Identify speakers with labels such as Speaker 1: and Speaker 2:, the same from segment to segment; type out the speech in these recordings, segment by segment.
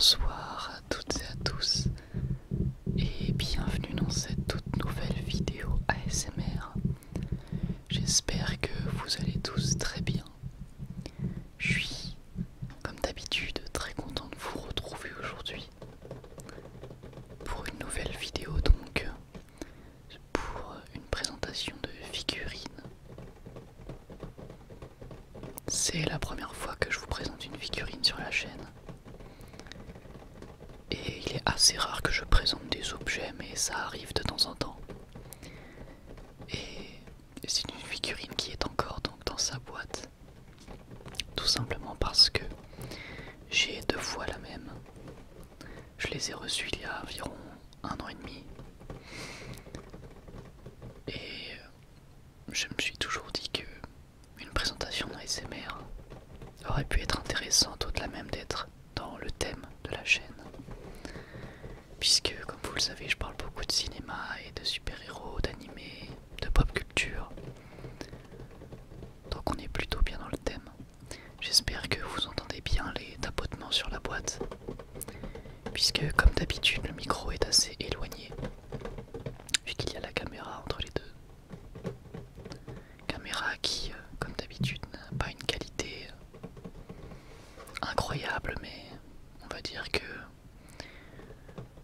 Speaker 1: Bonsoir à toutes et à tous et bienvenue dans cette toute nouvelle vidéo ASMR. J'espère que vous allez tous très bien. Je suis, comme d'habitude, très content de vous retrouver aujourd'hui pour une nouvelle vidéo donc, pour une présentation de figurines. C'est la première fois que je vous présente une figurine sur la chaîne. Et il est assez rare que je présente des objets, mais ça arrive de temps en temps. Et c'est une figurine qui est encore donc dans sa boîte. Tout simplement parce que j'ai deux fois la même. Je les ai reçues il y a environ 1 an et demi. Et je me suis toujours dit que une présentation d'ASMR aurait pu être intéressante au-delà même d'être dans le thème de la chaîne. Puisque, comme vous le savez, je parle beaucoup de cinéma et de super-héros, d'animés, de pop culture. Donc on est plutôt bien dans le thème. J'espère que vous entendez bien les tapotements sur la boîte. Puisque, comme d'habitude, le micro est assez éloigné. Vu qu'il y a la caméra entre les deux. Caméra qui, comme d'habitude, n'a pas une qualité incroyable, mais on va dire que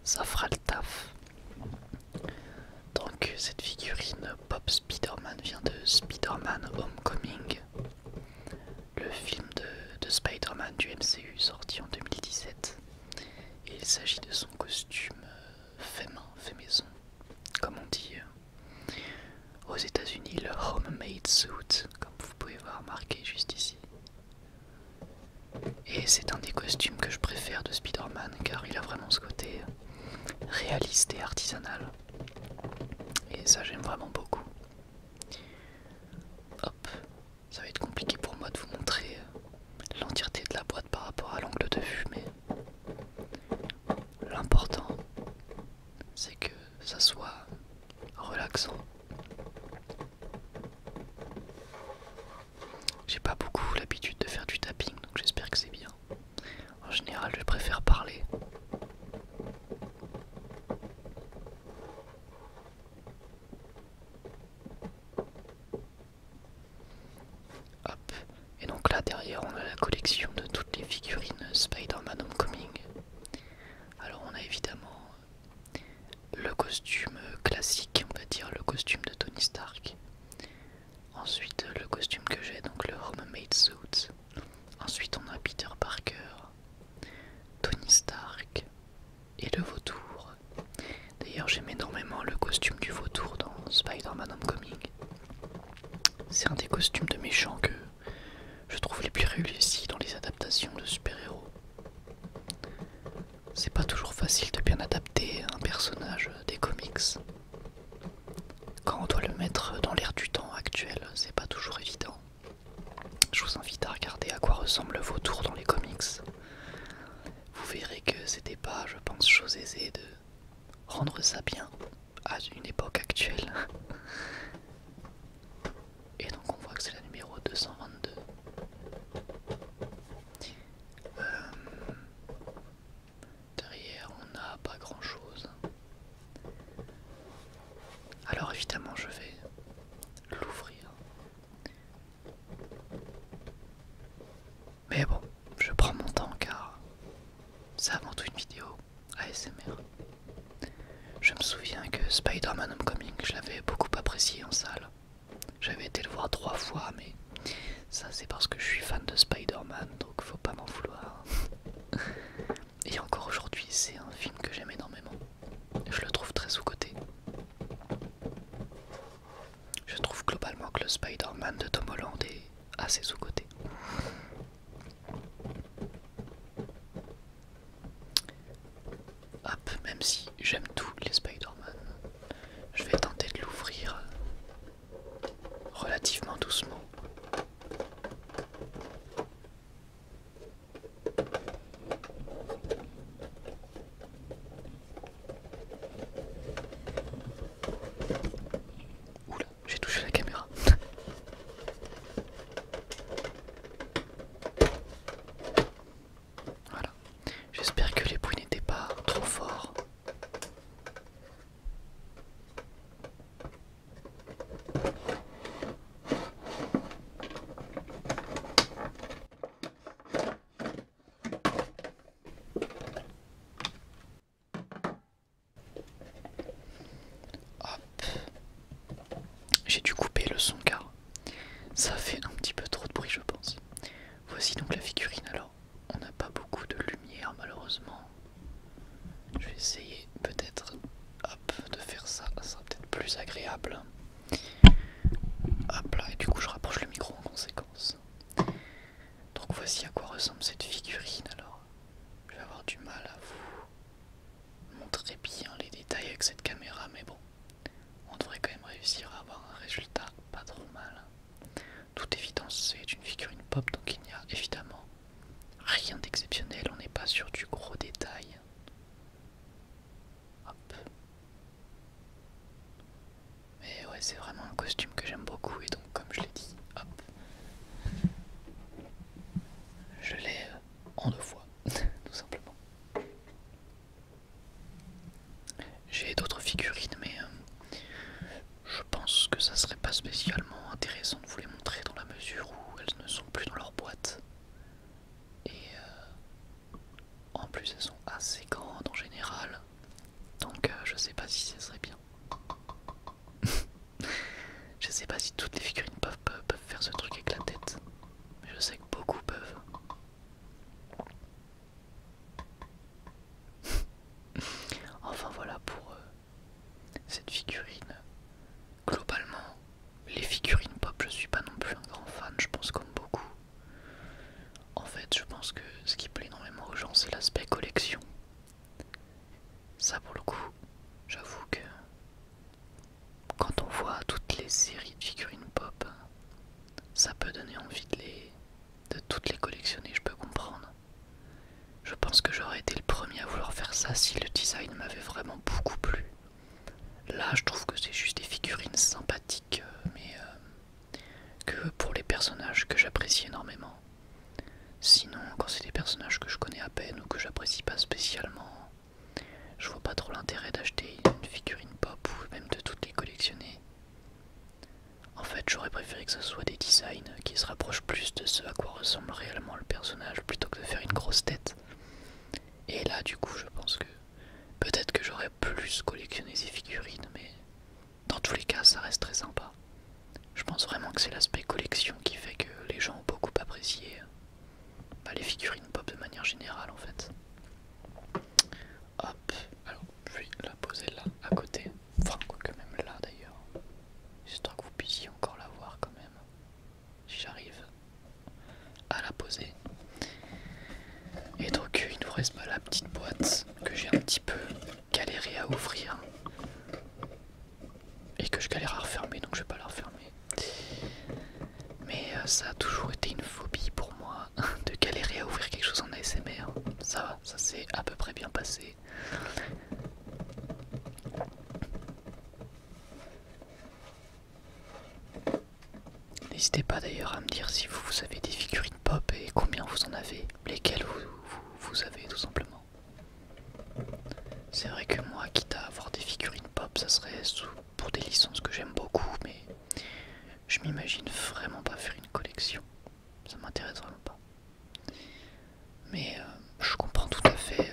Speaker 1: ça fera le taf. Donc cette figurine Pop Spider-Man vient de Spider-Man Homecoming, le film de Spider-Man du MCU sorti en 2017. Et il s'agit de son costume fait main, fait maison, comme on dit aux États-Unis, le homemade suit, comme vous pouvez voir marqué juste ici. Et c'est un des costumes que je préfère de Spider-Man car il a vraiment ce côté réaliste et artisanal. Et ça j'aime vraiment beaucoup. Hop, ça va être compliqué pour moi de vous montrer l'entièreté de la boîte par rapport à l'angle de vue, mais l'important c'est que ça soit relaxant. J'ai pas beaucoup l'habitude de faire du tapping, donc j'espère que c'est bien. En général, je préfère parler. Hop. Et donc là derrière on a la collection de toutes les figurines Spider-Man Homecoming. Alors on a évidemment le costume classique, on va dire le costume de Tony Stark. Ensuite le costume que j'ai, donc le homemade suit. Ensuite on a Peter Parker, Tony Stark et le vautour. D'ailleurs j'aime énormément le costume du vautour dans Spider-Man Homecoming. C'est un des costumes de méchants que je trouve les plus réussis dans les adaptations de super-héros. C'est pas toujours facile de bien adapter un personnage des comics. Quand on doit le mettre dans l'air du temps actuel, c'est pas toujours évident. Je vous invite à regarder à quoi ressemble le vautour dans les comics. Vous verrez que c'était pas, je pense, chose aisée de rendre ça bien à une époque actuelle. Et donc on voit que c'est la numéro 222. Derrière on n'a pas grand chose. Alors évidemment je vais l'ouvrir. Mais bon, je prends mon temps car c'est avant tout une vidéo ASMR. Je me souviens que Spider-Man Homecoming, je l'avais beaucoup apprécié en salle. J'avais été le voir 3 fois, mais ça c'est parce que je suis fan de Spider-Man, donc faut pas m'en vouloir. Et encore aujourd'hui, c'est un film que j'aime énormément. Je le trouve très sous-coté. Je trouve globalement que le Spider-Man de Tom Holland est assez sous-coté. Hop, même si j'aime tous les Spider-Man, je vais tenter de l'ouvrir relativement doucement. Oula, j'ai touché la caméra. Ça fait un petit peu trop de bruit, je pense. Voici donc la figurine. Alors, on n'a pas beaucoup de lumière, malheureusement. Je vais essayer peut-être de faire ça. Ça sera peut-être plus agréable. Hop là, et du coup, je rapproche le micro en conséquence. Donc, voici à quoi ressemble cette figurine. Alors, je vais avoir du mal à vous montrer bien les détails avec cette caméra, mais bon, on devrait quand même réussir à avoir un résultat pas trop mal. Toute évidence, c'est une figurine pop, donc il n'y a évidemment rien d'exceptionnel, on n'est pas sur du gros détail. Hop. Mais ouais, c'est vraiment un costume que j'aime beaucoup, et donc comme je l'ai dit, hop, je l'ai en 2 fois, tout simplement. J'ai d'autres figurines, mais je pense que ça serait pas spécialement intéressant de vous les montrer dans la mesure où elles ne sont plus dans leur boîte. Et en plus elles sont assez grandes en général, donc je sais pas si ça serait bien. Je sais pas si toutes les figurines peuvent faire ce truc avec la tête, mais je sais que beaucoup peuvent. Enfin voilà pour cette figurine. Globalement, les figurines pop, je suis pas non plus un grand fan, je pense comme beaucoup. En fait, je pense que ce qui plaît énormément aux gens, c'est l'aspect collection. Ça, pour le coup, j'avoue que quand on voit toutes les séries de figurines pop, ça peut donner envie de toutes les collectionner, je peux comprendre. Je pense que j'aurais été le premier à vouloir faire ça si le design m'avait vraiment beaucoup plu. Là, je trouve que c'est juste des figurines sympathiques, mais que pour les personnages que j'apprécie énormément. Sinon, quand c'est des personnages que je connais à peine ou que j'apprécie pas spécialement, je vois pas trop l'intérêt d'acheter une figurine pop ou même de toutes les collectionner. En fait, j'aurais préféré que ce soit des designs qui se rapprochent plus de ce à quoi ressemble réellement le personnage plutôt que de faire une grosse tête. Et là, du coup, je pense que peut-être que j'aurais plus collectionné ces figurines, mais dans tous les cas, ça reste très sympa. Je pense vraiment que c'est l'aspect collection qui fait que les gens ont beaucoup apprécié les figurines pop de manière générale en fait. Hop, alors je vais la poser là à côté, enfin quoique même là d'ailleurs, histoire que vous puissiez encore la voir quand même, si j'arrive à la poser. Et donc il nous reste la petite boîte que j'ai un petit peu galéré à ouvrir et que je galère à refermer, donc je vais pas la refermer. Mais ça a toujours été une phobie pour moi de galérer à ouvrir quelque chose en ASMR. Ça va, ça s'est à peu près bien passé. N'hésitez pas d'ailleurs à me dire si vous avez des figurines pop et combien vous en avez, lesquelles vous avez tout simplement. C'est vrai que moi, quitte à avoir des figurines pop, ça serait pour des licences que j'aime beaucoup, mais je m'imagine vraiment pas faire une collection. Ça m'intéresse vraiment pas. Mais je comprends tout à fait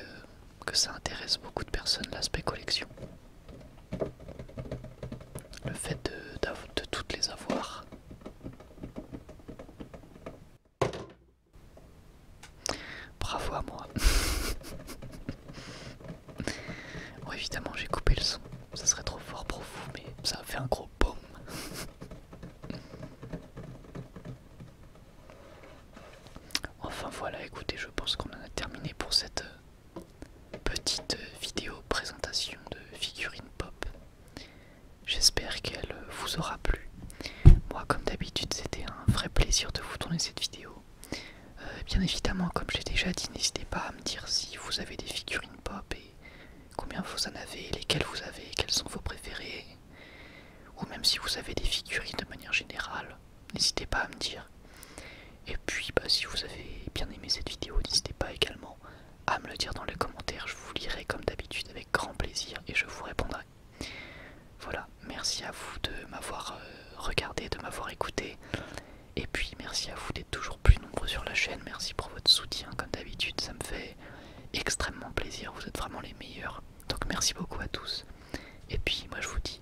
Speaker 1: que ça intéresse beaucoup de personnes, l'aspect collection. Le fait de toutes les avoir. Bravo à moi. Bon, évidemment, j'ai coupé le son. Ça serait trop fort pour vous, mais ça a fait un gros boom. Enfin voilà, écoutez, je pense qu'on en a terminé pour cette petite vidéo présentation de figurines pop. J'espère qu'elle vous aura plu. Moi, comme d'habitude, c'était un vrai plaisir de vous tourner cette vidéo. Bien évidemment, comme je l'ai déjà dit, n'hésitez pas à me dire si vous avez des figurines pop et combien vous en avez, lesquelles vous avez, quelles sont vos préférées. Ou même si vous avez des figurines de manière générale, n'hésitez pas à me dire. Et puis si vous avez bien aimé cette vidéo, n'hésitez pas également à me le dire dans les commentaires, je vous lirai comme d'habitude avec grand plaisir et je vous répondrai. Voilà, merci à vous de m'avoir regardé, de m'avoir écouté. Et puis merci à vous d'être toujours plus nombreux sur la chaîne, merci pour votre soutien comme d'habitude, ça me fait extrêmement plaisir, vous êtes vraiment les meilleurs. Donc merci beaucoup à tous. Et puis moi je vous dis